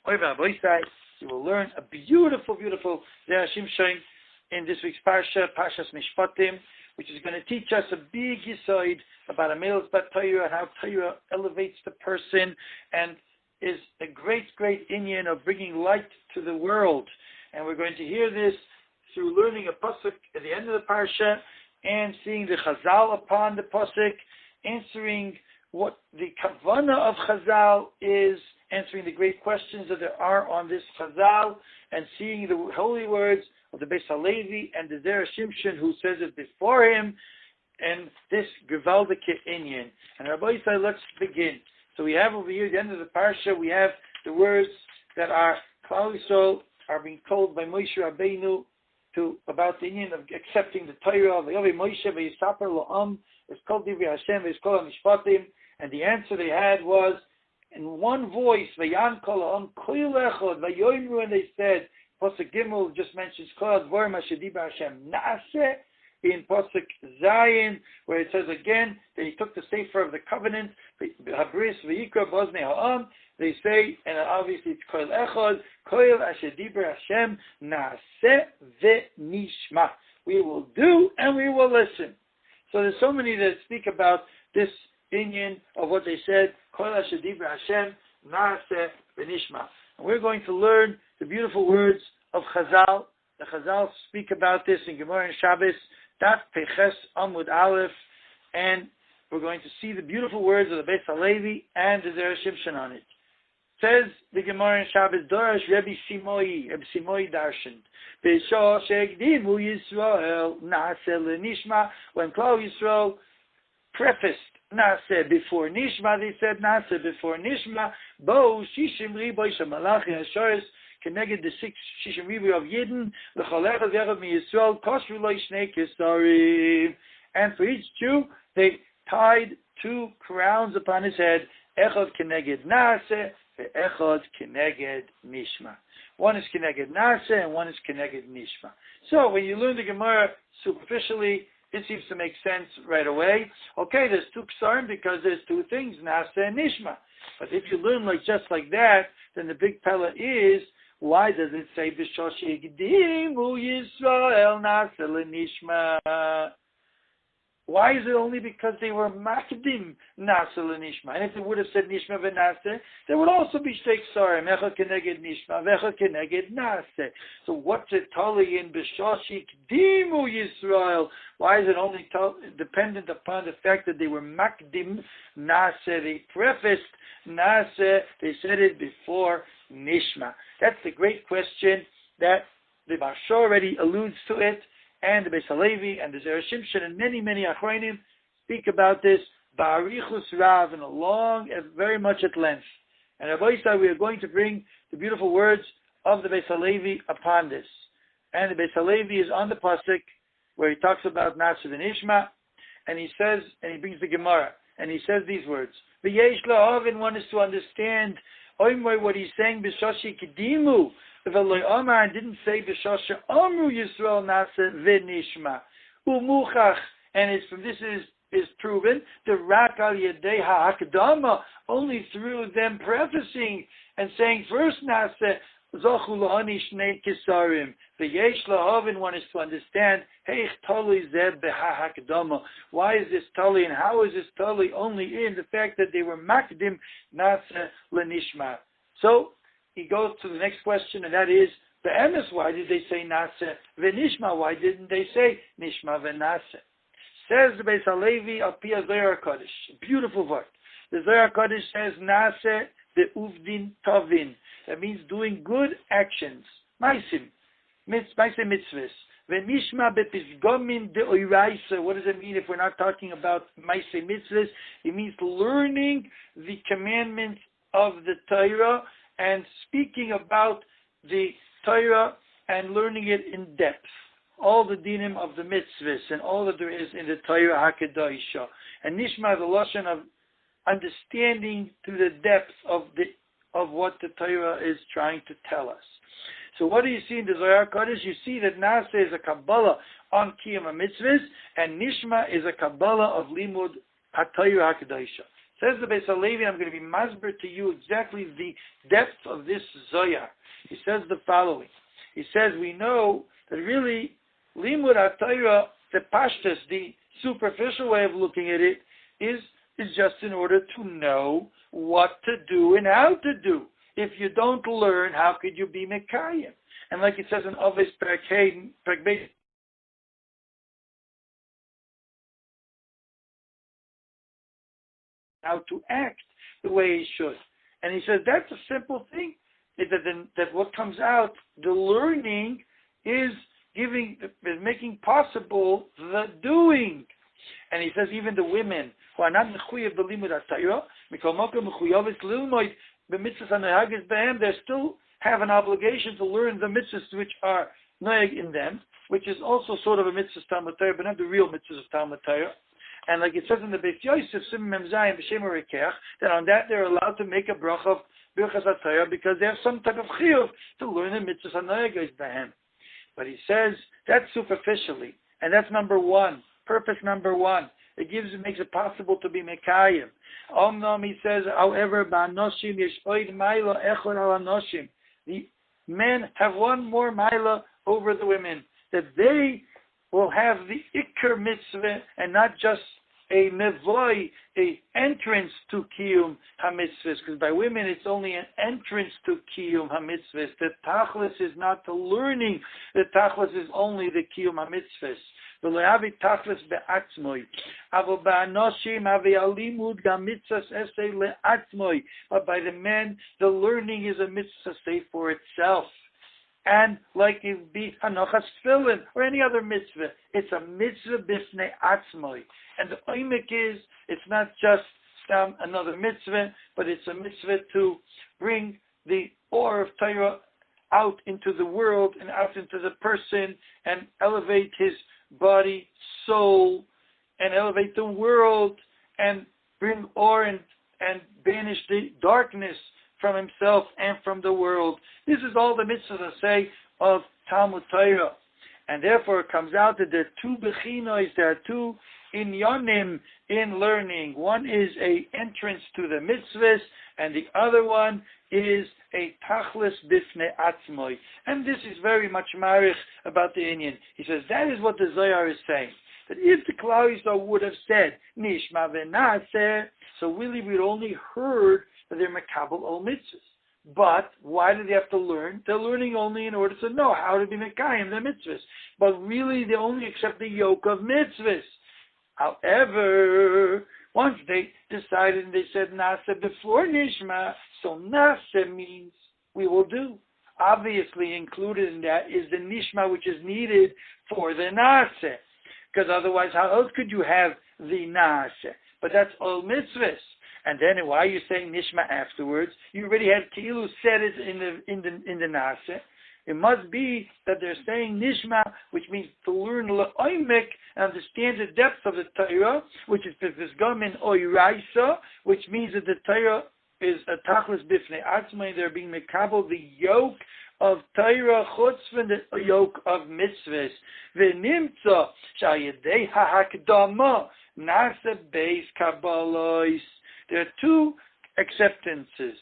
You will learn a beautiful Zera Shimshon in this week's Parsha, Parshas Mishpatim, which is going to teach us a big yesod about a male's bat Torah and how Torah elevates the person and is a great inyan of bringing light to the world. And we're going to hear this through learning a pasuk at the end of the Parsha and seeing the Chazal upon the pasuk, answering what the kavanah of Chazal is, answering the great questions that there are on this Chazal, and seeing the holy words of the Beis HaLevi and the Zera Shimshon who says it before him, and this Gewaldike Inyan. And Rabbi Yisrael, let's begin. So we have over here, at the end of the Parsha, we have the words that are Klal Yisrael are being told by Moshe Rabbeinu about the Inyan of accepting the Torah of Moshe v'yisaper lo'am is called Divrei Hashem, is called Mishpatim, and the answer they had was in one voice, v'yan kol ha'am koil echad v'yoyimru, and they said, Pasuk Gimel just mentions kol advarim asher dibra Hashem na'aseh. In Pasuk Zayin, where it says again that he took the Sefer of the Covenant, Habris v'yikra b'oznei ha'am, they say, and obviously it's koil echad, koil asher dibra Hashem na'aseh ve'nishma. We will do and we will listen. So there's so many that speak about this inyan of what they said, koil asher dibra Hashem na'aseh ve'nishma. And we're going to learn the beautiful words of Chazal. The Chazal speak about this in Gemara and Shabbos, Daf Peches Amud Aleph, and we're going to see the beautiful words of the Beis HaLevi and the Zera Shimshon on it. Says the Gemara in Shabbos, Dorash Rebbe Simoi Darshan, B'shah She'egdimu Yisrael Na'aseh L'Nishma. When Klal Yisrael prefaced Na'aseh before Nishma, they said Na'aseh before Nishma, Bo Shishim Riboy Shemalachi Hashoris, connected the 6 Shishim of Yidden, the Chalech Zerav Mi Yisrael, Kosru Lo Shnei Kisarim. And for each Jew, they tied 2 crowns upon his head, Echad Keneged Naaseh, Echad Keneged Nishma. One is Keneged Naaseh, and one is Keneged Nishma. So when you learn the Gemara superficially, it seems to make sense right away. Okay, there's 2 Ksarim because there's 2 things, Naaseh and Nishma. But if you learn just like that, then the big pella is, why does it say B'shah she'egdimu Yisrael na'aseh l'nishma? Why is it only because they were makdim na'aseh l'nishma? And if it would have said nishma v'na'aseh, there would also be shtei ksarim, echad keneged nishma, v'echad keneged na'aseh. So what's it totally in B'shah she'egdimu Yisrael? Why is it only dependent upon the fact that they were makdim na'aseh? They prefaced na'aseh, they said it before Nishma. That's the great question that the Marsha already alludes to it, and the Beis HaLevi and the Zera Shimshon and many Achronim speak about this ba'arichus rav and long, very much at length. And Rabbi Yisrael, we are going to bring the beautiful words of the Beis HaLevi upon this. And the Beis HaLevi is on the pasuk where he talks about Na'aseh and Nishma, and he says, and he brings the Gemara, and he says these words: V'yesh la'av, and one is to understand what he's saying, B'shashe Kedimu, V'loi Omar, and didn't say B'shashe Amru Yisrael Na'aseh V'nishma. U'muchach, and it's from this is proven, the Rak al Yedei HaHakdama, only through them prefacing and saying first Na'aseh, Zochu L'hani Shnei Kisarim. V'yesh la'avin, one is to understand, Heich Toli Zeh B'HaHakdama. Why is this Toli, and how is this Toli only in the fact that they were Makdim Na'aseh L'nishma? So, he goes to the next question, and that is, the emes, why did they say Na'aseh V'nishma? Why didn't they say Nishma V'na'aseh? Says the Beis HaLevi al Pi Zohar HaKadosh. Beautiful word. The Zohar HaKadosh says Na'aseh Ve'uvdin Tovin. That means doing good actions. Maisim. Maisim mitzvahs. Ve'nishma be'pizgomin de'oiraisa. What does it mean if we're not talking about maisim mitzvahs? It means learning the commandments of the Torah and speaking about the Torah and learning it in depth. All the dinim of the mitzvahs and all that there is in the Torah HaKadoshah. And nishma, the lashon of understanding to the depth of what the Torah is trying to tell us. So what do you see in the Zohar Kodesh? You see that Na'aseh is a Kabbalah on Kiyam HaMitzvahs, and Nishma is a Kabbalah of Limud HaTorah HaKadoshah. Says the Beis Halevi, I'm going to be masber to you exactly the depth of this Zoyar. He says the following. He says, we know that really, Limud HaTorah, the pashtus, the superficial way of looking at it, is just in order to know what to do and how to do. If you don't learn, how could you be Mekayim? And like it says in Ovis Perek Beis, how to act the way he should. And he says that's a simple thing. That what comes out, the learning is making possible the doing. And he says even the women who are not mechuyev b'limud HaTorah, mikol mokom mechuyeves lilmoid b'mitzvos hanohages behem, they still have an obligation to learn the mitzvahs which are noeg in them, which is also sort of a mitzvah Talmud Torah, but not the real mitzvahs of Talmud Torah. And like it says in the Beis Yosef, Sim Mem Zayin B'Shem Rekech, that on that they're allowed to make a bracha of Birchas HaTorah because they have some type of chiyuv to learn the mitzvahs hanohages behem. But he says that's superficially, and that's number one, purpose number one. It makes it possible to be Mekayim. He says, however, ba'anoshim yesh oid maila echor al anoshim. The men have one more maila over the women, that they will have the ikar mitzvah and not just a mevoy, a entrance to kiyum hamitzvahs, because by women it's only an entrance to kiyum hamitzvahs. The tachlis is not the learning, the tachlis is only the kiyum hamitzvahs. But by the men, the learning is a mitzvah say for itself. And like it be Hanochas Tefillin or any other mitzvah, it's a mitzvah b'fnei atzmoi. And the oimek is, it's not just another mitzvah, but it's a mitzvah to bring the or of Torah out into the world and out into the person and elevate his body, soul, and elevate the world and bring or and banish the darkness from himself and from the world. This is all the mitzvahs say of Talmud Torah. And therefore it comes out that there are two bechinos, there are two inyanim in learning. One is a entrance to the mitzvahs, and the other one is a tachlis bifnei atzmoi. And this is very much marich about the Inyan. He says that is what the Zohar is saying. That if the Klal Yisrael would have said nishma v'naseh, so really we'd only heard that they're mekabel ol mitzvahs. But why do they have to learn? They're learning only in order to know how to be mekayim the mitzvahs. But really they only accept the yoke of mitzvahs. However, once they decided and they said nasa before nishma, so nasa means we will do. Obviously included in that is the nishma which is needed for the nasa. Because otherwise how else could you have the nasa? But that's all mitzvahs. And then why are you saying nishma afterwards? You already had Kilu said it in the nasa. It must be that they're saying nishma, which means to learn la'oimek and understand the depth of the Torah, which is pizgamin oiraisa, which means that the Torah is a tachlis bifnei atzmai. They're being mekabel the yoke of Torah chutz from the yoke of mitzvahs. V'nimtza shayedei ha'akdama nasa beis kabbalos. There are two acceptances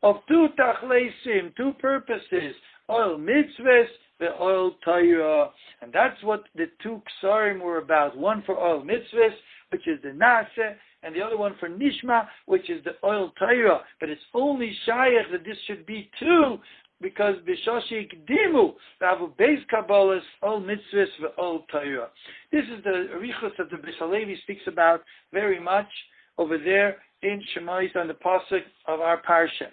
of two tachleisim, two purposes, oil mitzvahs, the oil Torah. And that's what the two ksarim were about. One for oil mitzvahs, which is the nasa, and the other one for nishma, which is the oil Torah. But it's only shayach that this should be two, because b'shoshi ikdimu, v'avu beis kabbalas, oil mitzvahs, v'oil Torah. This is the arichos that the Beis Halevi speaks about very much over there in Shemais on the pasuk of our parsha.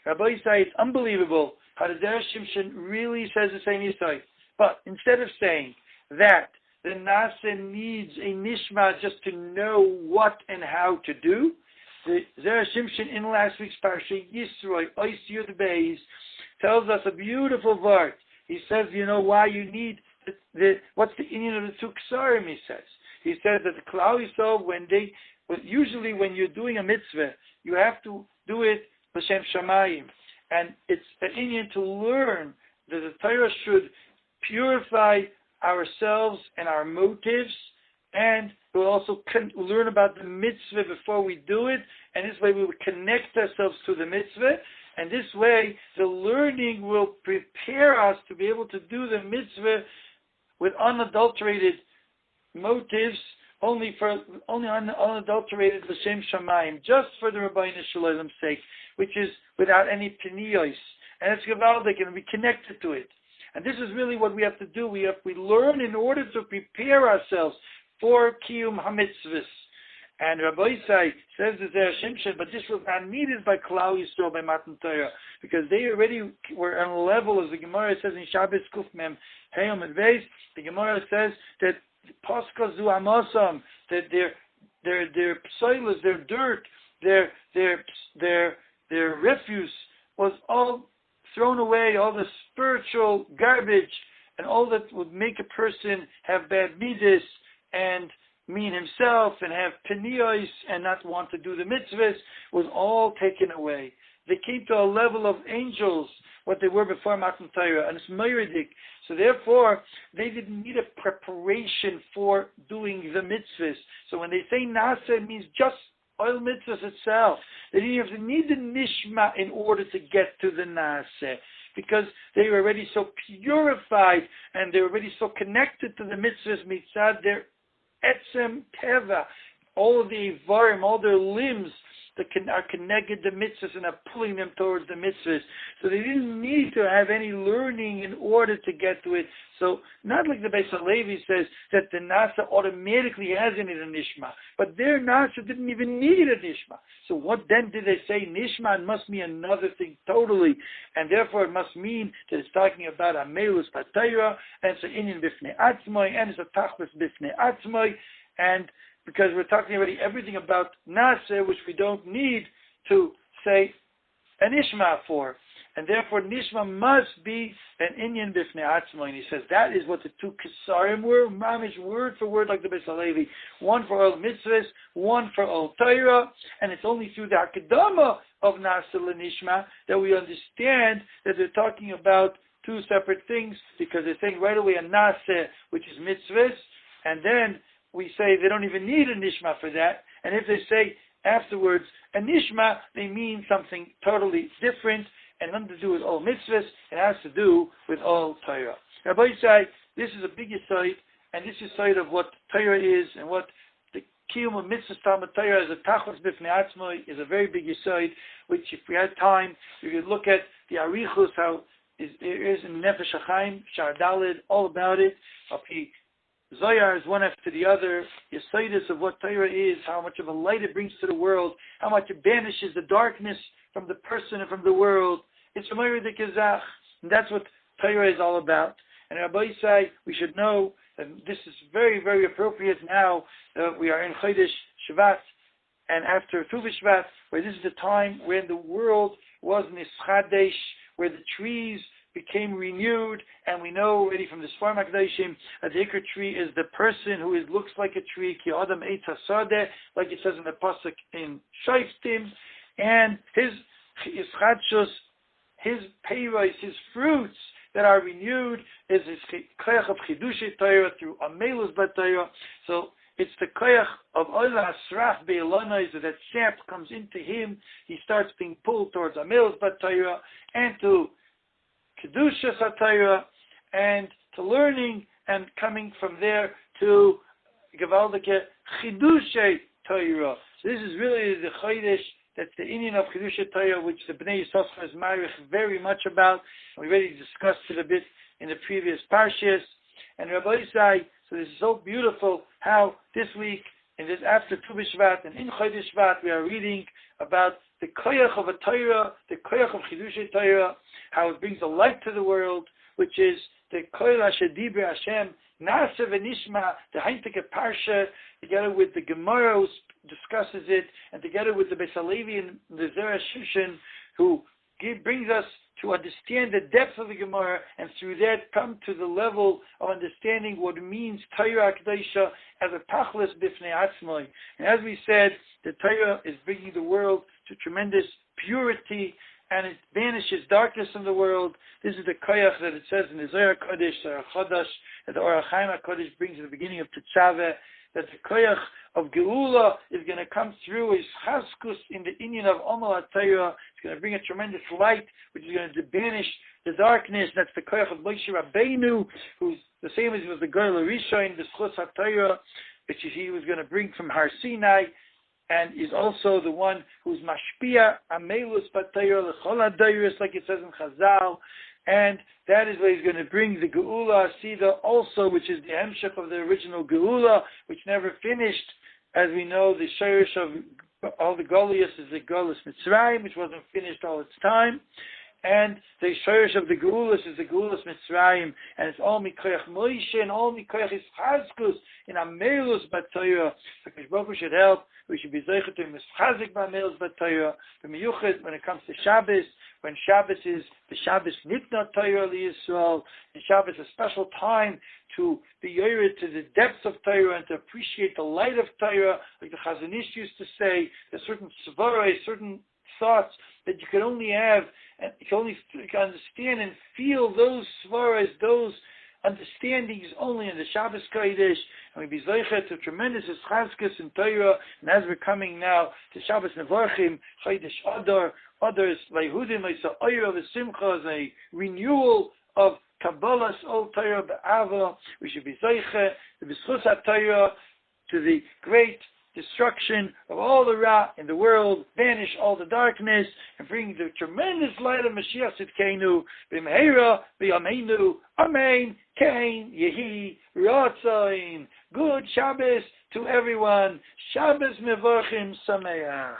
Rabbi say it's unbelievable how the Zera Shimshon really says the same Yisai. But instead of saying that the Nasa needs a nishma just to know what and how to do, the Zera Shimshon in last week's parsha, Yisroi, Ois Yud Beis, tells us a beautiful word. He says, you know why you need what's the Inyan of the two Ksarim, he says. He says that the Klal Yisrael, usually when you're doing a mitzvah, you have to do it l'shem shamayim. And it's an Inyan to learn that the Torah should purify ourselves and our motives, and We'll also learn about the mitzvah before we do it, and this way we will connect ourselves to the mitzvah, and this way the learning will prepare us to be able to do the mitzvah with unadulterated motives, only unadulterated l'shem shamayim, just for the Rabbeinu Shalom's sake, which is without any peniyos, and it's gavaldik, and we connected to it. And this is really what we have to do. We learn in order to prepare ourselves for Kiyum HaMitzvahs. And Rabbi Isai says the Zera Shimshon, but this was not needed by Klal Yisrael, by Matan Torah, because they already were on a level, as the Gemara says in Shabbos Kuf Mem Heyom and Beis, the Gemara says that Paska Zu Amasam, that their psoilas, their dirt, their refuse was all thrown away, all the spiritual garbage and all that would make a person have bad midas and mean himself and have peniyos and not want to do the mitzvahs was all taken away. They came to a level of angels, what they were before Matan Torah, and it's meridik. So therefore, they didn't need a preparation for doing the mitzvahs. So when they say nasa, it means just oil mitzvahs itself. They didn't even need the nishma in order to get to the nasa, because they were already so purified and they were already so connected to the mitzvahs mitzad their etzem teva, all of the ivarim, all their limbs that are connected to mitzvahs and are pulling them towards the mitzvahs. So they didn't need to have any learning in order to get to it. So not like the Beis Halevi says that the nasa automatically has in it a nishma, but their nasa didn't even need a nishma. So what then did they say? Nishma must mean another thing totally, and therefore it must mean that it's talking about a melus patayra, and it's an inyan bifnei atzmai, and it's a tachlis bifnei atzmai, and because we're talking already everything about nasa, which we don't need to say an ishma for. And therefore, nishma must be an inyan bifnei atzmai. And he says that is what the two kesarim were, mamish word for word, like the Beis Halevi. One for all mitzvahs, one for all Torah. And it's only through the hakadama of nasa l'nishma that we understand that they're talking about two separate things, because they're saying right away a nasa, which is mitzvahs, and then we say they don't even need a nishma for that. And if they say afterwards a nishma, they mean something totally different and nothing to do with all mitzvahs. It has to do with all Torah. Rabbi say this is a big aside, and this aside of what Torah is and what the kiyum of mitzvahs Talmud Torah as a tachlis bifnei atzmai is a very big aside, which if we had time, we could look at the arichus, how there is in Nefesh HaChaim, Shar Daled, all about it. Zohar is one after the other, Yesodus of what Torah is, how much of a light it brings to the world, how much it banishes the darkness from the person and from the world. It's a Meirik Gezach, and that's what Torah is all about. And Rabbi say we should know that this is very, very appropriate now that we are in Chodesh Shvat, and after Tu B'Shvat, where this is the time when the world was Nischadesh, where the trees became renewed, and we know already from the Sfar Makdashim that the Iker tree is the person who looks like a tree, Ki Adam Eitz HaSadeh, like it says in the pasuk in Shoftim, and his chadshus, his peiros, his fruits that are renewed is his koyach of Chidushei Torah through Amelus B'Torah. So it's the koyach of Ola Asraf Be'elonai, that sap comes into him, he starts being pulled towards Amelus B'Torah and to Kedusha Satayra, and to learning, and coming from there to Gevaldike Chidushay Torah. So this is really the Chodesh, that's the Indian of Chidushay Torah, which the Bnei Yisachar is marich very much about. We already discussed it a bit in the previous Parshas. And Rabbi say, so this is so beautiful how this week, in this after Tu B'Shvat and in Chodesh Shvat, we are reading about the koyach of a Torah, the koyach of Chidushay Torah, how it brings a light to the world, which is the koyach Asher Dibra Hashem, Nasa V'Nishma, the Heintige Parsha, together with the Gemara who discusses it, and together with the Beis Halevi and the Zera Shimshon, who brings us to understand the depth of the Gemara, and through that come to the level of understanding what it means Torah Kedosha as a tachlis bifnei atzmai. And as we said, the Torah is bringing the world to tremendous purity, and it banishes darkness from the world. This is the koyach that it says in the Zohar Kodesh, Zohar Chodesh, that the Orach Chaim HaKodesh brings at the beginning of Tetzaveh, that the koyach of Geula is going to come through his chaskus in the inyan of Omal HaTorah. It's going to bring a tremendous light, which is going to banish the darkness. That's the koyach of Moshe Rabbeinu, who's the same as was the Goel Rishon, the Schus HaTorah, which he was going to bring from Har Sinai, and is also the one who's mashpia amelus b'Torah l'chol hadayros, like it says in Chazal, and that is where he's going to bring the Geula Asida also, which is the hemshech of the original Geula, which never finished. As we know, the shirish of all the Goliath is the Golus Mitzrayim, which wasn't finished all its time. And the shirish of the Geulas is the Geulas Mitzrayim, and it's all mikoyach Moshe and all mikoyach his chazkus in amelus b'Torah. So Baruch Hu should help. We should be zeicher to mischazik b'amelus b'Torah. The miyuchet when it comes to Shabbos, when Shabbos is the Shabbos nitna Torah liyisrael, and Shabbos is a special time to be yored to the depths of Torah and to appreciate the light of Torah, like the Chazon Ish used to say. There's certain svaros, certain thoughts that you can only have, and you can understand and feel those svaros, those understandings only in the Shabbos Kodesh, and we be zeicher to tremendous eschazkes in Torah. And as we're coming now to Shabbos Nevarchim, Chodesh Adar, others like Hudim, like Sa'ayra, the Simcha, is a renewal of Kabbalah's old Torah B'Ava. We should be zeicher to B'schus HaTorah, to the great destruction of all the Ra in the world, banish all the darkness, and bring the tremendous light of Mashiach Tzidkenu, B'mehera, B'yameinu, Amen, Kain, Yehi, Ratzain. Good Shabbos to everyone. Shabbos Mevorchim Sameach.